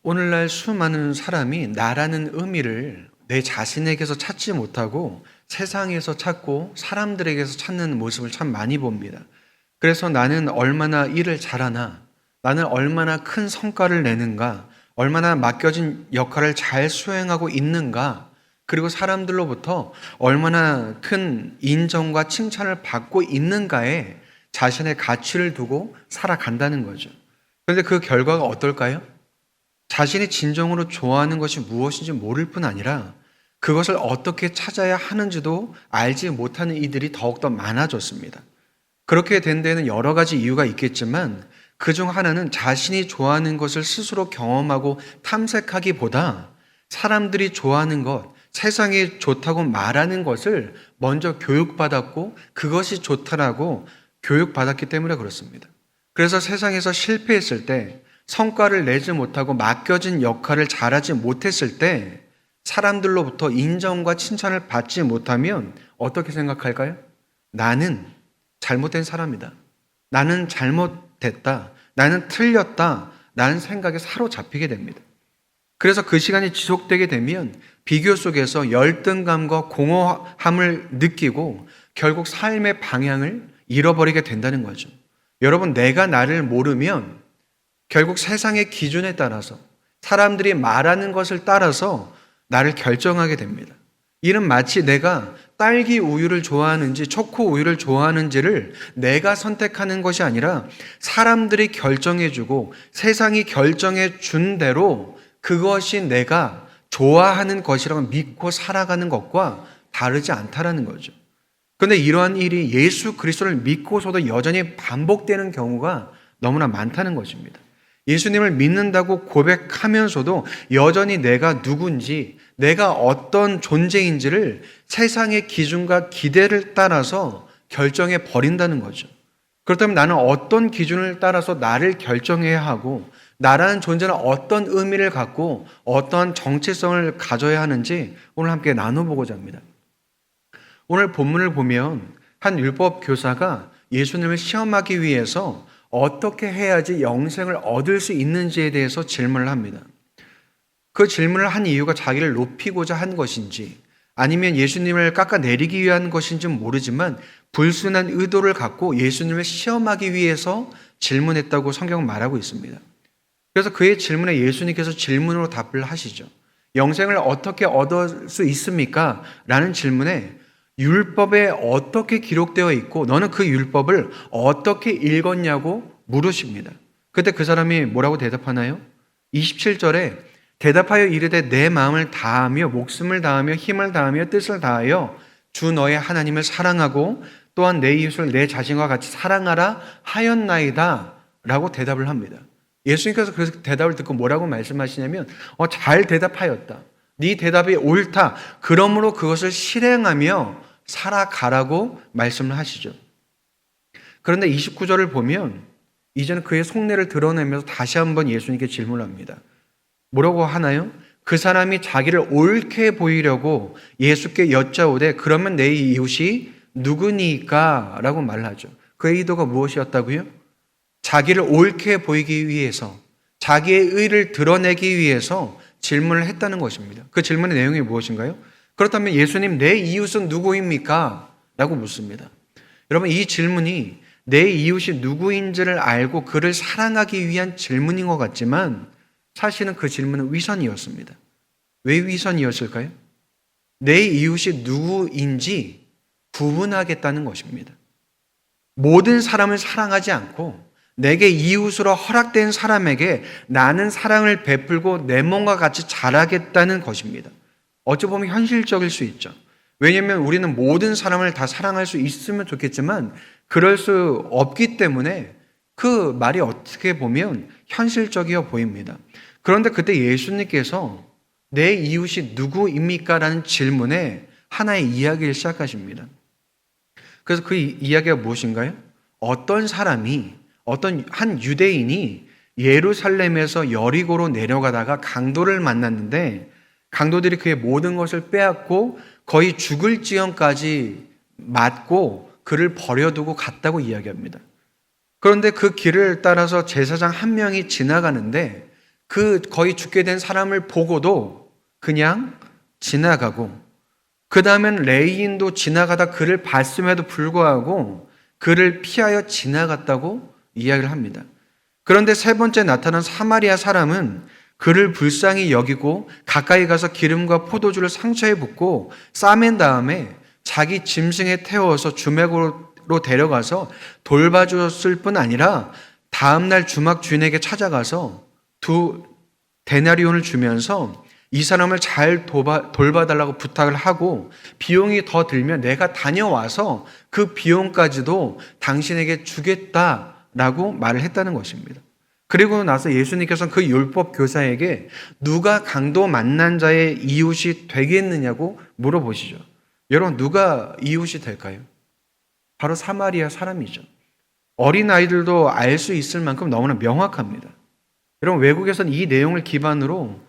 오늘날 수많은 사람이 나라는 의미를 내 자신에게서 찾지 못하고 세상에서 찾고 사람들에게서 찾는 모습을 참 많이 봅니다. 그래서 나는 얼마나 일을 잘하나, 나는 얼마나 큰 성과를 내는가, 얼마나 맡겨진 역할을 잘 수행하고 있는가, 그리고 사람들로부터 얼마나 큰 인정과 칭찬을 받고 있는가에 자신의 가치를 두고 살아간다는 거죠. 그런데 그 결과가 어떨까요? 자신이 진정으로 좋아하는 것이 무엇인지 모를 뿐 아니라 그것을 어떻게 찾아야 하는지도 알지 못하는 이들이 더욱더 많아졌습니다. 그렇게 된 데는 여러 가지 이유가 있겠지만 그중 하나는 자신이 좋아하는 것을 스스로 경험하고 탐색하기보다 사람들이 좋아하는 것, 세상이 좋다고 말하는 것을 먼저 교육받았고 그것이 좋다라고 교육받았기 때문에 그렇습니다. 그래서 세상에서 실패했을 때, 성과를 내지 못하고 맡겨진 역할을 잘하지 못했을 때 사람들로부터 인정과 칭찬을 받지 못하면 어떻게 생각할까요? 나는 잘못된 사람이다. 나는 잘못됐다. 나는 틀렸다. 라는 생각에 사로잡히게 됩니다. 그래서 그 시간이 지속되게 되면 비교 속에서 열등감과 공허함을 느끼고 결국 삶의 방향을 잃어버리게 된다는 거죠. 여러분, 내가 나를 모르면 결국 세상의 기준에 따라서 사람들이 말하는 것을 따라서 나를 결정하게 됩니다. 이는 마치 내가 딸기 우유를 좋아하는지 초코 우유를 좋아하는지를 내가 선택하는 것이 아니라 사람들이 결정해주고 세상이 결정해 준 대로 그것이 내가 좋아하는 것이라고 믿고 살아가는 것과 다르지 않다라는 거죠. 그런데 이러한 일이 예수 그리스도를 믿고서도 여전히 반복되는 경우가 너무나 많다는 것입니다. 예수님을 믿는다고 고백하면서도 여전히 내가 누군지, 내가 어떤 존재인지를 세상의 기준과 기대를 따라서 결정해 버린다는 거죠. 그렇다면 나는 어떤 기준을 따라서 나를 결정해야 하고 나라는 존재는 어떤 의미를 갖고 어떤 정체성을 가져야 하는지 오늘 함께 나눠보고자 합니다. 오늘 본문을 보면 한 율법 교사가 예수님을 시험하기 위해서 어떻게 해야지 영생을 얻을 수 있는지에 대해서 질문을 합니다. 그 질문을 한 이유가 자기를 높이고자 한 것인지 아니면 예수님을 깎아내리기 위한 것인지는 모르지만 불순한 의도를 갖고 예수님을 시험하기 위해서 질문했다고 성경은 말하고 있습니다. 그래서 그의 질문에 예수님께서 질문으로 답을 하시죠. 영생을 어떻게 얻을 수 있습니까? 라는 질문에 율법에 어떻게 기록되어 있고 너는 그 율법을 어떻게 읽었냐고 물으십니다. 그때 그 사람이 뭐라고 대답하나요? 27절에 대답하여 이르되 내 마음을 다하며 목숨을 다하며 힘을 다하며 뜻을 다하여 주 너의 하나님을 사랑하고 또한 내 이웃을 내 자신과 같이 사랑하라 하였나이다 라고 대답을 합니다. 예수님께서 그 대답을 듣고 뭐라고 말씀하시냐면 잘 대답하였다. 네 대답이 옳다. 그러므로 그것을 실행하며 살아가라고 말씀을 하시죠. 그런데 29절을 보면 이제는 그의 속내를 드러내면서 다시 한번 예수님께 질문을 합니다. 뭐라고 하나요? 그 사람이 자기를 옳게 보이려고 예수께 여짜오되 그러면 내 이웃이 누구니까? 라고 말하죠. 그의 의도가 무엇이었다고요? 자기를 옳게 보이기 위해서 자기의 의를 드러내기 위해서 질문을 했다는 것입니다. 그 질문의 내용이 무엇인가요? 그렇다면 예수님 내 이웃은 누구입니까? 라고 묻습니다. 여러분 이 질문이 내 이웃이 누구인지를 알고 그를 사랑하기 위한 질문인 것 같지만 사실은 그 질문은 위선이었습니다. 왜 위선이었을까요? 내 이웃이 누구인지 구분하겠다는 것입니다. 모든 사람을 사랑하지 않고 내게 이웃으로 허락된 사람에게 나는 사랑을 베풀고 내 몸과 같이 자라겠다는 것입니다. 어찌 보면 현실적일 수 있죠. 왜냐하면 우리는 모든 사람을 다 사랑할 수 있으면 좋겠지만 그럴 수 없기 때문에 그 말이 어떻게 보면 현실적이어 보입니다. 그런데 그때 예수님께서 내 이웃이 누구입니까? 라는 질문에 하나의 이야기를 시작하십니다. 그래서 그 이야기가 무엇인가요? 어떤 사람이 어떤 한 유대인이 예루살렘에서 여리고로 내려가다가 강도를 만났는데 강도들이 그의 모든 것을 빼앗고 거의 죽을 지경까지 맞고 그를 버려두고 갔다고 이야기합니다. 그런데 그 길을 따라서 제사장 한 명이 지나가는데 그 거의 죽게 된 사람을 보고도 그냥 지나가고, 그 다음엔 레위인도 지나가다 그를 봤음에도 불구하고 그를 피하여 지나갔다고 이야기를 합니다. 그런데 세 번째 나타난 사마리아 사람은 그를 불쌍히 여기고 가까이 가서 기름과 포도주를 상처에 붓고 싸맨 다음에 자기 짐승에 태워서 주막으로 데려가서 돌봐주었을 뿐 아니라 다음날 주막 주인에게 찾아가서 2데나리온을 주면서 이 사람을 잘 돌봐달라고 부탁을 하고 비용이 더 들면 내가 다녀와서 그 비용까지도 당신에게 주겠다라고 말을 했다는 것입니다. 그리고 나서 예수님께서는 그 율법 교사에게 누가 강도 만난 자의 이웃이 되겠느냐고 물어보시죠. 여러분, 누가 이웃이 될까요? 바로 사마리아 사람이죠. 어린아이들도 알 수 있을 만큼 너무나 명확합니다. 여러분, 외국에서는 이 내용을 기반으로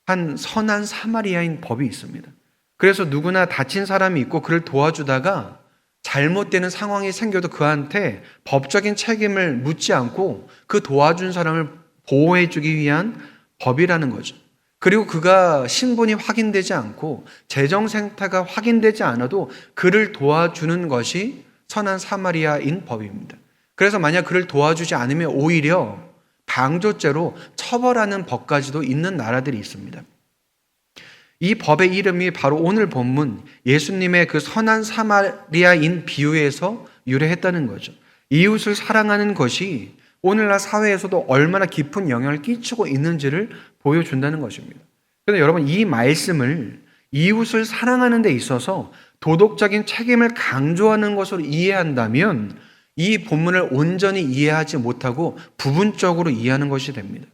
한 선한 사마리아인 법이 있습니다. 그래서 누구나 다친 사람이 있고 그를 도와주다가 잘못되는 상황이 생겨도 그한테 법적인 책임을 묻지 않고 그 도와준 사람을 보호해주기 위한 법이라는 거죠. 그리고 그가 신분이 확인되지 않고 재정 상태가 확인되지 않아도 그를 도와주는 것이 선한 사마리아인 법입니다. 그래서 만약 그를 도와주지 않으면 오히려 방조죄로 처벌하는 법까지도 있는 나라들이 있습니다. 이 법의 이름이 바로 오늘 본문 예수님의 그 선한 사마리아인 비유에서 유래했다는 거죠. 이웃을 사랑하는 것이 오늘날 사회에서도 얼마나 깊은 영향을 끼치고 있는지를 보여준다는 것입니다. 그런데 여러분, 이 말씀을 이웃을 사랑하는 데 있어서 도덕적인 책임을 강조하는 것으로 이해한다면 이 본문을 온전히 이해하지 못하고 부분적으로 이해하는 것이 됩니다.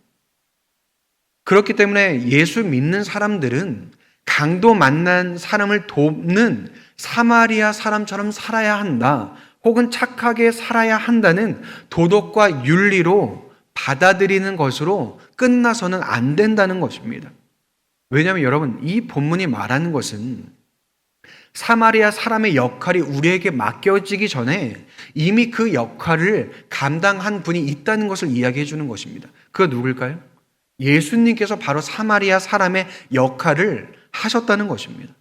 그렇기 때문에 예수 믿는 사람들은 강도 만난 사람을 돕는 사마리아 사람처럼 살아야 한다, 혹은 착하게 살아야 한다는 도덕과 윤리로 받아들이는 것으로 끝나서는 안 된다는 것입니다. 왜냐하면 여러분, 이 본문이 말하는 것은 사마리아 사람의 역할이 우리에게 맡겨지기 전에 이미 그 역할을 감당한 분이 있다는 것을 이야기해 주는 것입니다. 그가 누굴까요? 예수님께서 바로 사마리아 사람의 역할을 하셨다는 것입니다.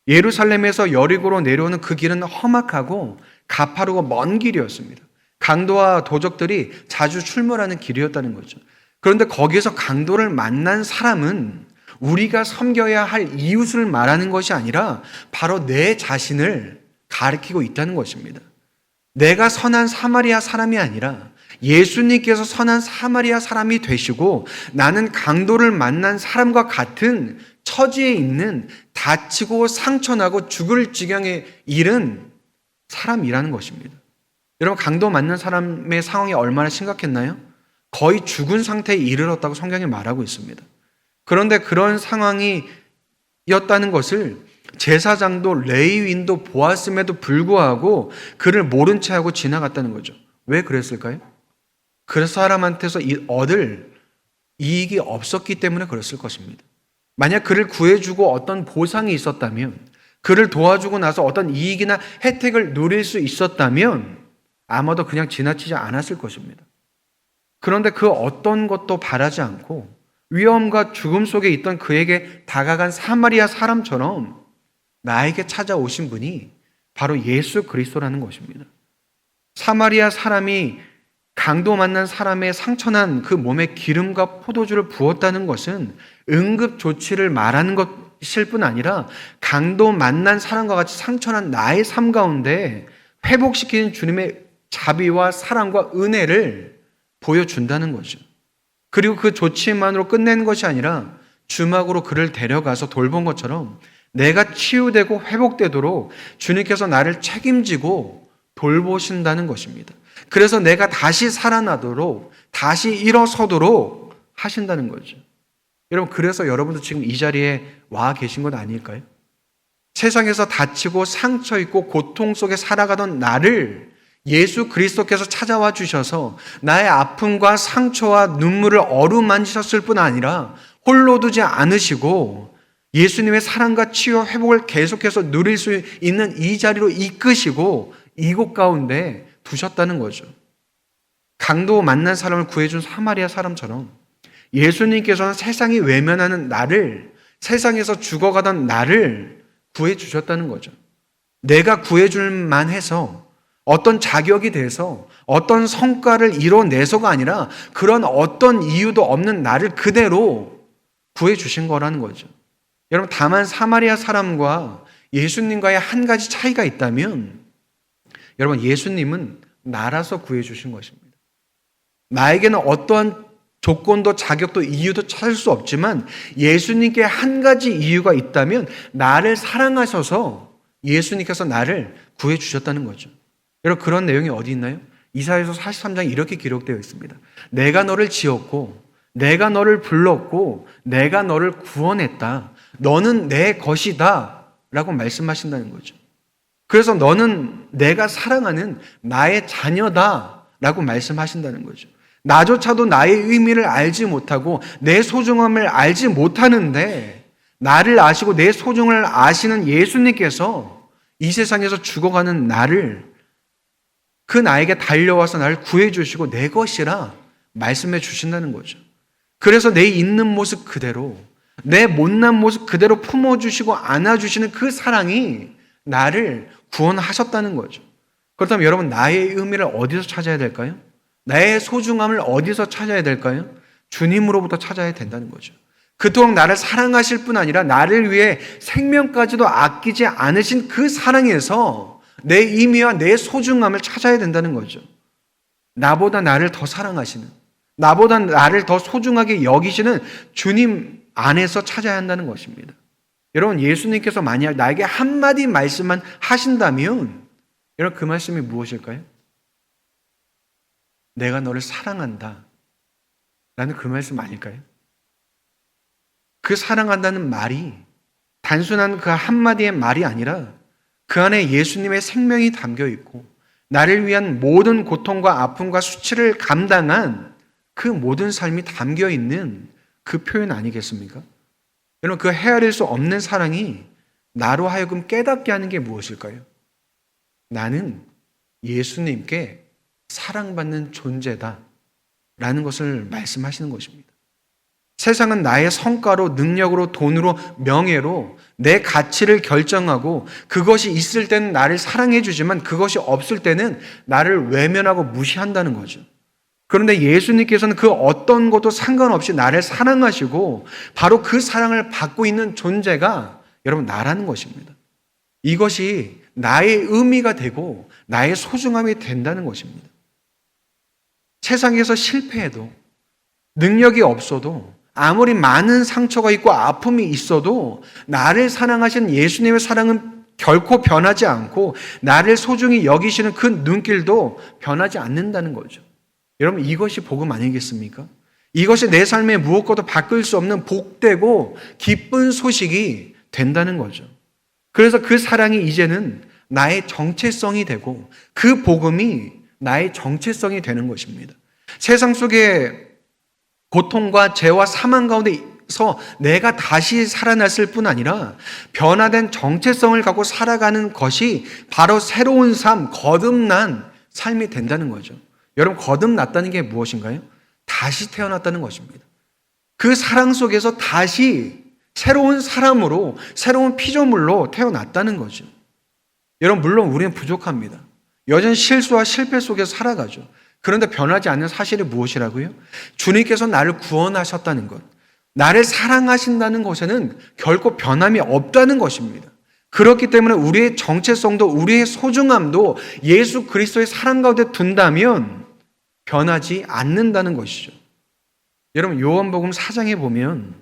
예루살렘에서 여리고로 내려오는 그 길은 험악하고 가파르고 먼 길이었습니다. 강도와 도적들이 자주 출몰하는 길이었다는 거죠. 그런데 거기서 강도를 만난 사람은 우리가 섬겨야 할 이웃을 말하는 것이 아니라 바로 내 자신을 가리키고 있다는 것입니다. 내가 선한 사마리아 사람이 아니라 예수님께서 선한 사마리아 사람이 되시고 나는 강도를 만난 사람과 같은 처지에 있는 다치고 상처나고 죽을 지경에 이른 사람이라는 것입니다. 여러분, 강도 만난 사람의 상황이 얼마나 심각했나요? 거의 죽은 상태에 이르렀다고 성경이 말하고 있습니다. 그런데 그런 상황이었다는 것을 제사장도 레위인도 보았음에도 불구하고 그를 모른 채 하고 지나갔다는 거죠. 왜 그랬을까요? 그 사람한테서 얻을 이익이 없었기 때문에 그랬을 것입니다. 만약 그를 구해주고 어떤 보상이 있었다면, 그를 도와주고 나서 어떤 이익이나 혜택을 누릴 수 있었다면 아마도 그냥 지나치지 않았을 것입니다. 그런데 그 어떤 것도 바라지 않고 위험과 죽음 속에 있던 그에게 다가간 사마리아 사람처럼 나에게 찾아오신 분이 바로 예수 그리스도라는 것입니다. 사마리아 사람이 강도 만난 사람의 상처난 그 몸에 기름과 포도주를 부었다는 것은 응급 조치를 말하는 것일 뿐 아니라 강도 만난 사람과 같이 상처난 나의 삶 가운데 회복시키는 주님의 자비와 사랑과 은혜를 보여준다는 거죠. 그리고 그 조치만으로 끝내는 것이 아니라 주막으로 그를 데려가서 돌본 것처럼 내가 치유되고 회복되도록 주님께서 나를 책임지고 돌보신다는 것입니다. 그래서 내가 다시 살아나도록, 다시 일어서도록 하신다는 거죠. 여러분, 그래서 여러분도 지금 이 자리에 와 계신 것 아닐까요? 세상에서 다치고 상처 있고 고통 속에 살아가던 나를 예수 그리스도께서 찾아와 주셔서 나의 아픔과 상처와 눈물을 어루만지셨을 뿐 아니라 홀로 두지 않으시고 예수님의 사랑과 치유 회복을 계속해서 누릴 수 있는 이 자리로 이끄시고 이곳 가운데 두셨다는 거죠. 강도 만난 사람을 구해준 사마리아 사람처럼 예수님께서는 세상이 외면하는 나를, 세상에서 죽어가던 나를 구해주셨다는 거죠. 내가 구해줄 만해서, 어떤 자격이 돼서, 어떤 성과를 이뤄내서가 아니라 그런 어떤 이유도 없는 나를 그대로 구해주신 거라는 거죠. 여러분, 다만 사마리아 사람과 예수님과의 한 가지 차이가 있다면, 여러분, 예수님은 나라서 구해주신 것입니다. 나에게는 어떠한 조건도 자격도 이유도 찾을 수 없지만 예수님께 한 가지 이유가 있다면 나를 사랑하셔서 예수님께서 나를 구해주셨다는 거죠. 여러분, 그런 내용이 어디 있나요? 이사야서 43장 이렇게 기록되어 있습니다. 내가 너를 지었고 내가 너를 불렀고 내가 너를 구원했다. 너는 내 것이다 라고 말씀하신다는 거죠. 그래서 너는 내가 사랑하는 나의 자녀다 라고 말씀하신다는 거죠. 나조차도 나의 의미를 알지 못하고 내 소중함을 알지 못하는데 나를 아시고 내 소중을 아시는 예수님께서 이 세상에서 죽어가는 나를, 그 나에게 달려와서 나를 구해주시고 내 것이라 말씀해 주신다는 거죠. 그래서 내 있는 모습 그대로, 내 못난 모습 그대로 품어주시고 안아주시는 그 사랑이 나를 구원하셨다는 거죠. 그렇다면 여러분, 나의 의미를 어디서 찾아야 될까요? 나의 소중함을 어디서 찾아야 될까요? 주님으로부터 찾아야 된다는 거죠. 그토록 나를 사랑하실 뿐 아니라 나를 위해 생명까지도 아끼지 않으신 그 사랑에서 내 의미와 내 소중함을 찾아야 된다는 거죠. 나보다 나를 더 사랑하시는, 나보다 나를 더 소중하게 여기시는 주님 안에서 찾아야 한다는 것입니다. 여러분, 예수님께서 만약 나에게 한마디 말씀만 하신다면 여러분, 그 말씀이 무엇일까요? 내가 너를 사랑한다 라는 그 말씀 아닐까요? 그 사랑한다는 말이 단순한 그 한마디의 말이 아니라 그 안에 예수님의 생명이 담겨 있고 나를 위한 모든 고통과 아픔과 수치를 감당한 그 모든 삶이 담겨 있는 그 표현 아니겠습니까? 여러분, 그 헤아릴 수 없는 사랑이 나로 하여금 깨닫게 하는 게 무엇일까요? 나는 예수님께 사랑받는 존재다 라는 것을 말씀하시는 것입니다. 세상은 나의 성과로, 능력으로, 돈으로, 명예로 내 가치를 결정하고 그것이 있을 때는 나를 사랑해 주지만 그것이 없을 때는 나를 외면하고 무시한다는 거죠. 그런데 예수님께서는 그 어떤 것도 상관없이 나를 사랑하시고 바로 그 사랑을 받고 있는 존재가 여러분 나라는 것입니다. 이것이 나의 의미가 되고 나의 소중함이 된다는 것입니다. 세상에서 실패해도, 능력이 없어도, 아무리 많은 상처가 있고 아픔이 있어도 나를 사랑하신 예수님의 사랑은 결코 변하지 않고 나를 소중히 여기시는 그 눈길도 변하지 않는다는 거죠. 여러분, 이것이 복음 아니겠습니까? 이것이 내 삶에 무엇과도 바꿀 수 없는 복되고 기쁜 소식이 된다는 거죠. 그래서 그 사랑이 이제는 나의 정체성이 되고 그 복음이 나의 정체성이 되는 것입니다. 세상 속에 고통과 죄와 사망 가운데서 내가 다시 살아났을 뿐 아니라 변화된 정체성을 갖고 살아가는 것이 바로 새로운 삶, 거듭난 삶이 된다는 거죠. 여러분, 거듭났다는 게 무엇인가요? 다시 태어났다는 것입니다. 그 사랑 속에서 다시 새로운 사람으로, 새로운 피조물로 태어났다는 거죠. 여러분, 물론 우리는 부족합니다. 여전히 실수와 실패 속에서 살아가죠. 그런데 변하지 않는 사실이 무엇이라고요? 주님께서 나를 구원하셨다는 것, 나를 사랑하신다는 것에는 결코 변함이 없다는 것입니다. 그렇기 때문에 우리의 정체성도 우리의 소중함도 예수 그리스도의 사랑 가운데 둔다면 변하지 않는다는 것이죠. 여러분, 요한복음 4장에 보면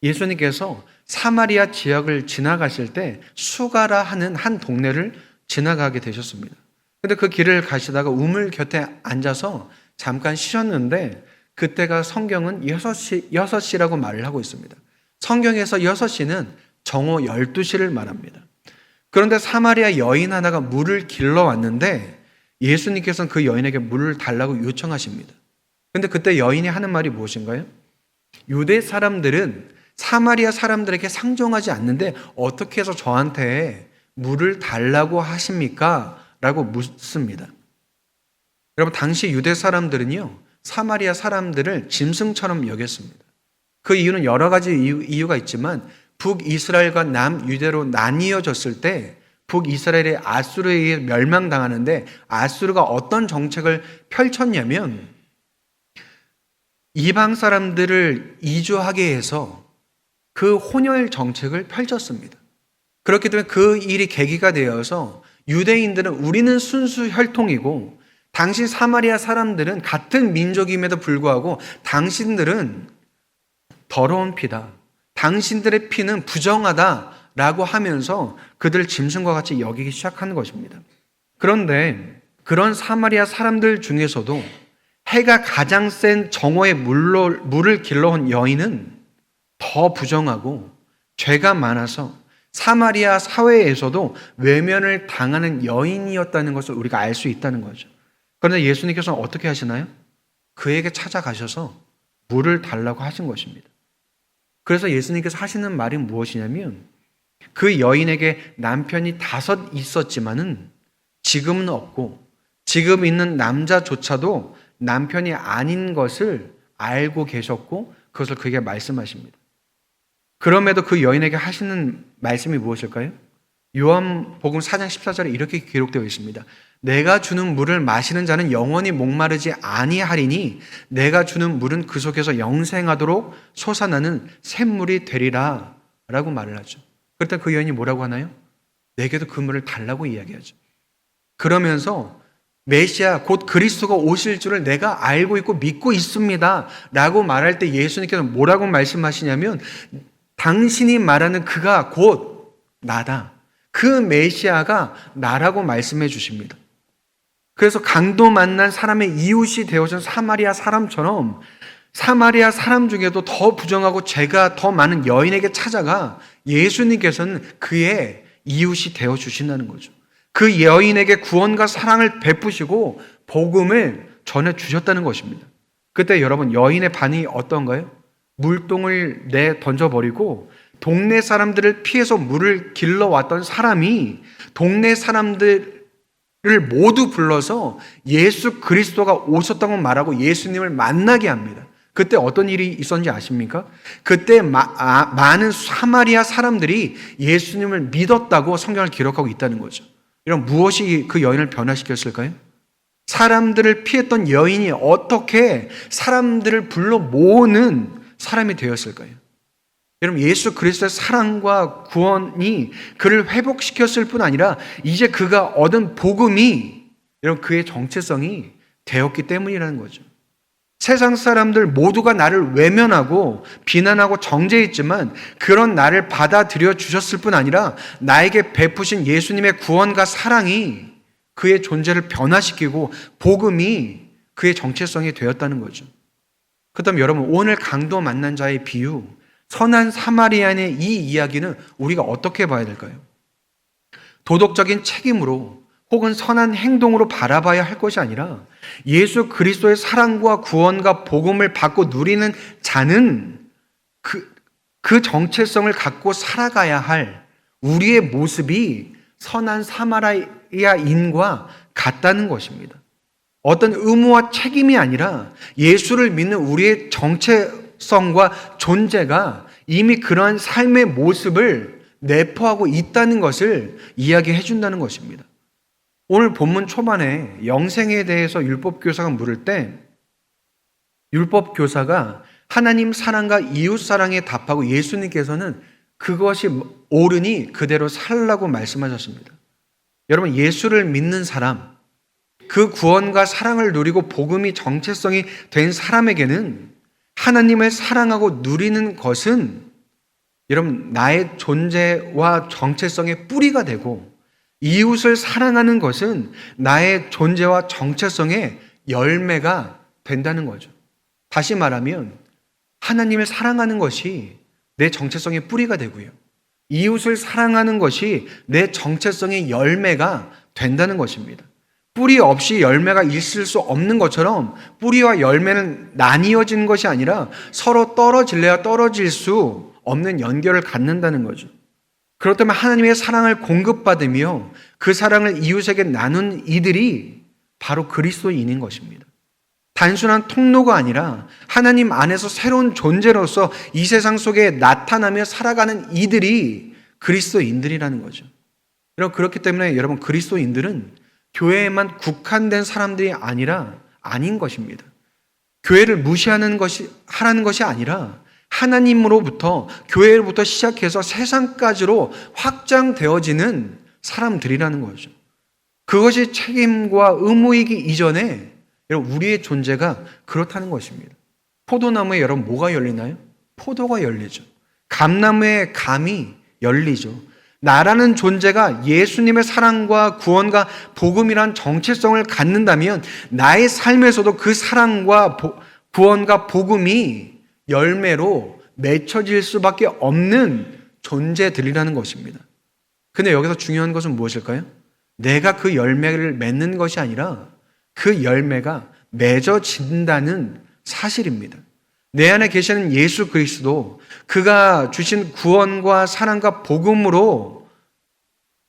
예수님께서 사마리아 지역을 지나가실 때 수가라 하는 한 동네를 지나가게 되셨습니다. 근데 그 길을 가시다가 우물 곁에 앉아서 잠깐 쉬셨는데 그때가 성경은 6시라고 말을 하고 있습니다. 성경에서 6시는 정오 12시를 말합니다. 그런데 사마리아 여인 하나가 물을 길러 왔는데 예수님께서는 그 여인에게 물을 달라고 요청하십니다. 근데 그때 여인이 하는 말이 무엇인가요? 유대 사람들은 사마리아 사람들에게 상종하지 않는데 어떻게 해서 저한테 물을 달라고 하십니까? 라고 묻습니다. 여러분, 당시 유대 사람들은요, 사마리아 사람들을 짐승처럼 여겼습니다. 그 이유는 여러 가지 이유가 있지만 북이스라엘과 남유대로 나뉘어졌을 때 북이스라엘이 아수르에 의해 멸망당하는데 아수르가 어떤 정책을 펼쳤냐면 이방 사람들을 이주하게 해서 그 혼혈 정책을 펼쳤습니다. 그렇기 때문에 그 일이 계기가 되어서 유대인들은 우리는 순수 혈통이고 당시 사마리아 사람들은 같은 민족임에도 불구하고 당신들은 더러운 피다. 당신들의 피는 부정하다라고 하면서 그들을 짐승과 같이 여기기 시작하는 것입니다. 그런데 그런 사마리아 사람들 중에서도 해가 가장 센 정오의 물을 길러온 여인은 더 부정하고 죄가 많아서 사마리아 사회에서도 외면을 당하는 여인이었다는 것을 우리가 알 수 있다는 거죠. 그런데 예수님께서는 어떻게 하시나요? 그에게 찾아가셔서 물을 달라고 하신 것입니다. 그래서 예수님께서 하시는 말이 무엇이냐면 그 여인에게 남편이 5 있었지만은 지금은 없고 지금 있는 남자조차도 남편이 아닌 것을 알고 계셨고 그것을 그에게 말씀하십니다. 그럼에도 그 여인에게 하시는 말씀이 무엇일까요? 요한복음 4장 14절에 이렇게 기록되어 있습니다. 내가 주는 물을 마시는 자는 영원히 목마르지 아니하리니 내가 주는 물은 그 속에서 영생하도록 솟아나는 샘물이 되리라 라고 말을 하죠. 그럴 때 그 여인이 뭐라고 하나요? 내게도 그 물을 달라고 이야기하죠. 그러면서 메시아 곧 그리스도가 오실 줄을 내가 알고 있고 믿고 있습니다 라고 말할 때 예수님께서 뭐라고 말씀하시냐면 당신이 말하는 그가 곧 나다. 그 메시아가 나라고 말씀해 주십니다. 그래서 강도 만난 사람의 이웃이 되어준 사마리아 사람처럼 사마리아 사람 중에도 더 부정하고 죄가 더 많은 여인에게 찾아가 예수님께서는 그의 이웃이 되어 주신다는 거죠. 그 여인에게 구원과 사랑을 베푸시고 복음을 전해 주셨다는 것입니다. 그때 여러분 여인의 반응이 어떤가요? 물동을 내 던져버리고 동네 사람들을 피해서 물을 길러왔던 사람이 동네 사람들을 모두 불러서 예수 그리스도가 오셨다고 말하고 예수님을 만나게 합니다. 그때 어떤 일이 있었는지 아십니까? 그때 많은 사마리아 사람들이 예수님을 믿었다고 성경을 기록하고 있다는 거죠. 이런 무엇이 그 여인을 변화시켰을까요? 사람들을 피했던 여인이 어떻게 사람들을 불러 모으는 사람이 되었을까요? 여러분 예수 그리스도의 사랑과 구원이 그를 회복시켰을 뿐 아니라 이제 그가 얻은 복음이 여러분 그의 정체성이 되었기 때문이라는 거죠. 세상 사람들 모두가 나를 외면하고 비난하고 정죄했지만 그런 나를 받아들여 주셨을 뿐 아니라 나에게 베푸신 예수님의 구원과 사랑이 그의 존재를 변화시키고 복음이 그의 정체성이 되었다는 거죠. 그렇다면 여러분 오늘 강도 만난 자의 비유 선한 사마리아인의 이 이야기는 우리가 어떻게 봐야 될까요? 도덕적인 책임으로 혹은 선한 행동으로 바라봐야 할 것이 아니라 예수 그리스도의 사랑과 구원과 복음을 받고 누리는 자는 그 정체성을 갖고 살아가야 할 우리의 모습이 선한 사마리아인과 같다는 것입니다. 어떤 의무와 책임이 아니라 예수를 믿는 우리의 정체성과 존재가 이미 그러한 삶의 모습을 내포하고 있다는 것을 이야기해 준다는 것입니다. 오늘 본문 초반에 영생에 대해서 율법교사가 물을 때 율법교사가 하나님 사랑과 이웃 사랑에 답하고 예수님께서는 그것이 옳으니 그대로 살라고 말씀하셨습니다. 여러분 예수를 믿는 사람, 그 구원과 사랑을 누리고 복음이 정체성이 된 사람에게는 하나님을 사랑하고 누리는 것은 여러분 나의 존재와 정체성의 뿌리가 되고 이웃을 사랑하는 것은 나의 존재와 정체성의 열매가 된다는 거죠. 다시 말하면 하나님을 사랑하는 것이 내 정체성의 뿌리가 되고요. 이웃을 사랑하는 것이 내 정체성의 열매가 된다는 것입니다. 뿌리 없이 열매가 있을 수 없는 것처럼 뿌리와 열매는 나뉘어진 것이 아니라 서로 떨어질래야 떨어질 수 없는 연결을 갖는다는 거죠. 그렇다면 하나님의 사랑을 공급받으며 그 사랑을 이웃에게 나눈 이들이 바로 그리스도인인 것입니다. 단순한 통로가 아니라 하나님 안에서 새로운 존재로서 이 세상 속에 나타나며 살아가는 이들이 그리스도인들이라는 거죠. 여러분, 그렇기 때문에 여러분, 그리스도인들은 교회에만 국한된 사람들이 아닌 것입니다. 교회를 무시하는 하라는 것이 아니라 하나님으로부터, 교회로부터 시작해서 세상까지로 확장되어지는 사람들이라는 거죠. 그것이 책임과 의무이기 이전에 여러분, 우리의 존재가 그렇다는 것입니다. 포도나무에 여러분 뭐가 열리나요? 포도가 열리죠. 감나무에 감이 열리죠. 나라는 존재가 예수님의 사랑과 구원과 복음이란 정체성을 갖는다면 나의 삶에서도 그 사랑과 구원과 복음이 열매로 맺혀질 수밖에 없는 존재들이라는 것입니다. 근데 여기서 중요한 것은 무엇일까요? 내가 그 열매를 맺는 것이 아니라 그 열매가 맺어진다는 사실입니다. 내 안에 계시는 예수 그리스도, 그가 주신 구원과 사랑과 복음으로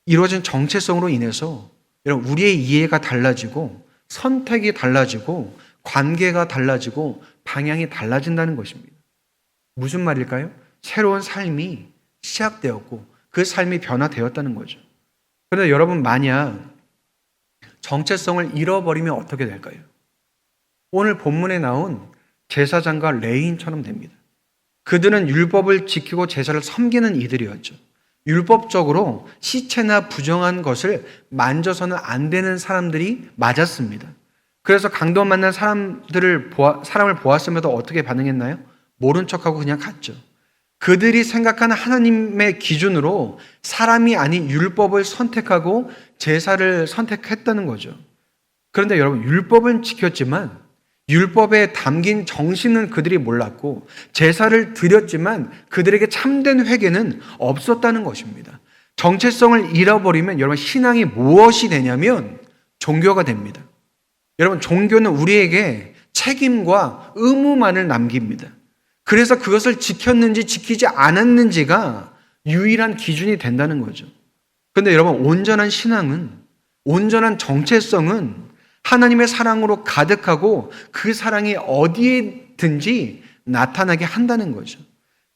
이루어진 정체성으로 인해서 여러분, 우리의 이해가 달라지고 선택이 달라지고 관계가 달라지고 방향이 달라진다는 것입니다. 무슨 말일까요? 새로운 삶이 시작되었고 그 삶이 변화되었다는 거죠. 그런데 여러분, 만약 정체성을 잃어버리면 어떻게 될까요? 오늘 본문에 나온 제사장과 레위인처럼 됩니다. 그들은 율법을 지키고 제사를 섬기는 이들이었죠. 율법적으로 시체나 부정한 것을 만져서는 안 되는 사람들이 맞았습니다. 그래서 강도 만난 사람을 보았음에도 어떻게 반응했나요? 모른 척하고 그냥 갔죠. 그들이 생각하는 하나님의 기준으로 사람이 아닌 율법을 선택하고 제사를 선택했다는 거죠. 그런데 여러분, 율법은 지켰지만 율법에 담긴 정신은 그들이 몰랐고 제사를 드렸지만 그들에게 참된 회개는 없었다는 것입니다. 정체성을 잃어버리면 여러분, 신앙이 무엇이 되냐면 종교가 됩니다. 여러분, 종교는 우리에게 책임과 의무만을 남깁니다. 그래서 그것을 지켰는지 지키지 않았는지가 유일한 기준이 된다는 거죠. 그런데 여러분, 온전한 신앙은, 온전한 정체성은 하나님의 사랑으로 가득하고 그 사랑이 어디에든지 나타나게 한다는 거죠.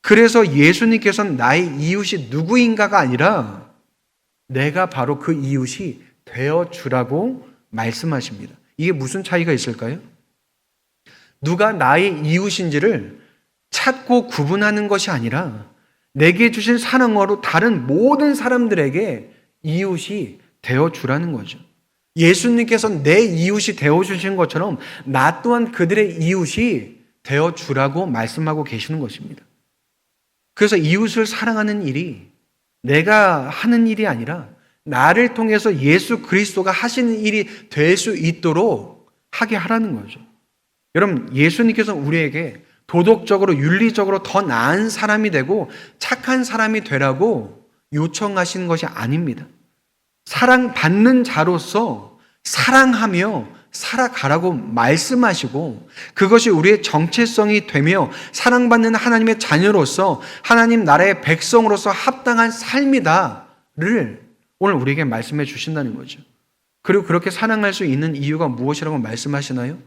그래서 예수님께서는 나의 이웃이 누구인가가 아니라 내가 바로 그 이웃이 되어주라고 말씀하십니다. 이게 무슨 차이가 있을까요? 누가 나의 이웃인지를 찾고 구분하는 것이 아니라 내게 주신 사랑으로 다른 모든 사람들에게 이웃이 되어주라는 거죠. 예수님께서 내 이웃이 되어주신 것처럼 나 또한 그들의 이웃이 되어주라고 말씀하고 계시는 것입니다. 그래서 이웃을 사랑하는 일이 내가 하는 일이 아니라 나를 통해서 예수 그리스도가 하시는 일이 될 수 있도록 하게 하라는 거죠. 여러분, 예수님께서 우리에게 도덕적으로 윤리적으로 더 나은 사람이 되고 착한 사람이 되라고 요청하시는 것이 아닙니다. 사랑받는 자로서 사랑하며 살아가라고 말씀하시고 그것이 우리의 정체성이 되며 사랑받는 하나님의 자녀로서 하나님 나라의 백성으로서 합당한 삶이다를 오늘 우리에게 말씀해 주신다는 거죠. 그리고 그렇게 사랑할 수 있는 이유가 무엇이라고 말씀하시나요?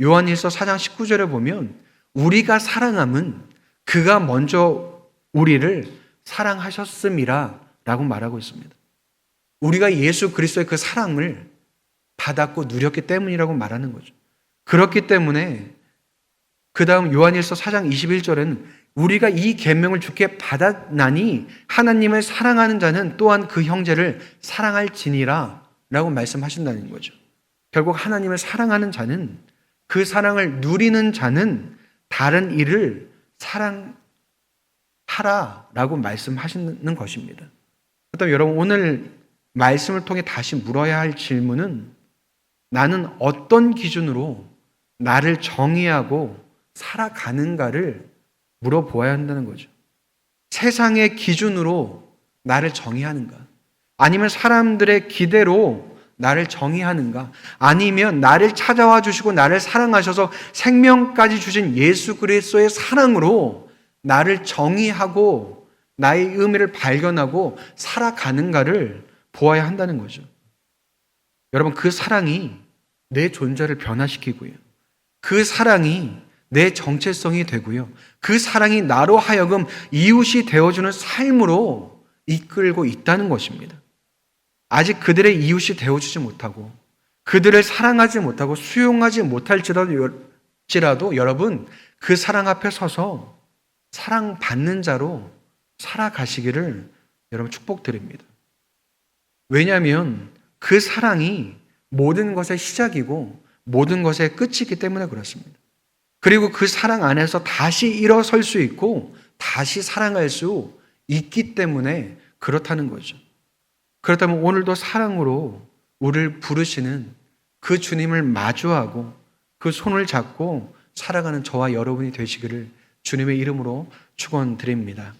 요한일서 4장 19절에 보면 우리가 사랑함은 그가 먼저 우리를 사랑하셨음이라 라고 말하고 있습니다. 우리가 예수 그리스도의 그 사랑을 받았고 누렸기 때문이라고 말하는 거죠. 그렇기 때문에 그 다음 요한일서 4장 21절에는 우리가 이 계명을 주께 받았나니 하나님을 사랑하는 자는 또한 그 형제를 사랑할지니라 라고 말씀하신다는 거죠. 결국 하나님을 사랑하는 자는, 그 사랑을 누리는 자는 다른 이를 사랑하라라고 말씀하시는 것입니다. 그렇다면 여러분, 오늘 말씀을 통해 다시 물어야 할 질문은 나는 어떤 기준으로 나를 정의하고 살아가는가를 물어보아야 한다는 거죠. 세상의 기준으로 나를 정의하는가? 아니면 사람들의 기대로 나를 정의하는가? 아니면 나를 찾아와 주시고 나를 사랑하셔서 생명까지 주신 예수 그리스도의 사랑으로 나를 정의하고 나의 의미를 발견하고 살아가는가를 보아야 한다는 거죠. 여러분, 그 사랑이 내 존재를 변화시키고요. 그 사랑이 내 정체성이 되고요. 그 사랑이 나로 하여금 이웃이 되어주는 삶으로 이끌고 있다는 것입니다. 아직 그들의 이웃이 되어주지 못하고 그들을 사랑하지 못하고 수용하지 못할지라도 여러분 그 사랑 앞에 서서 사랑받는 자로 살아가시기를 여러분 축복드립니다. 왜냐하면 그 사랑이 모든 것의 시작이고 모든 것의 끝이기 때문에 그렇습니다. 그리고 그 사랑 안에서 다시 일어설 수 있고 다시 사랑할 수 있기 때문에 그렇다는 거죠. 그렇다면 오늘도 사랑으로 우리를 부르시는 그 주님을 마주하고 그 손을 잡고 살아가는 저와 여러분이 되시기를 주님의 이름으로 축원드립니다.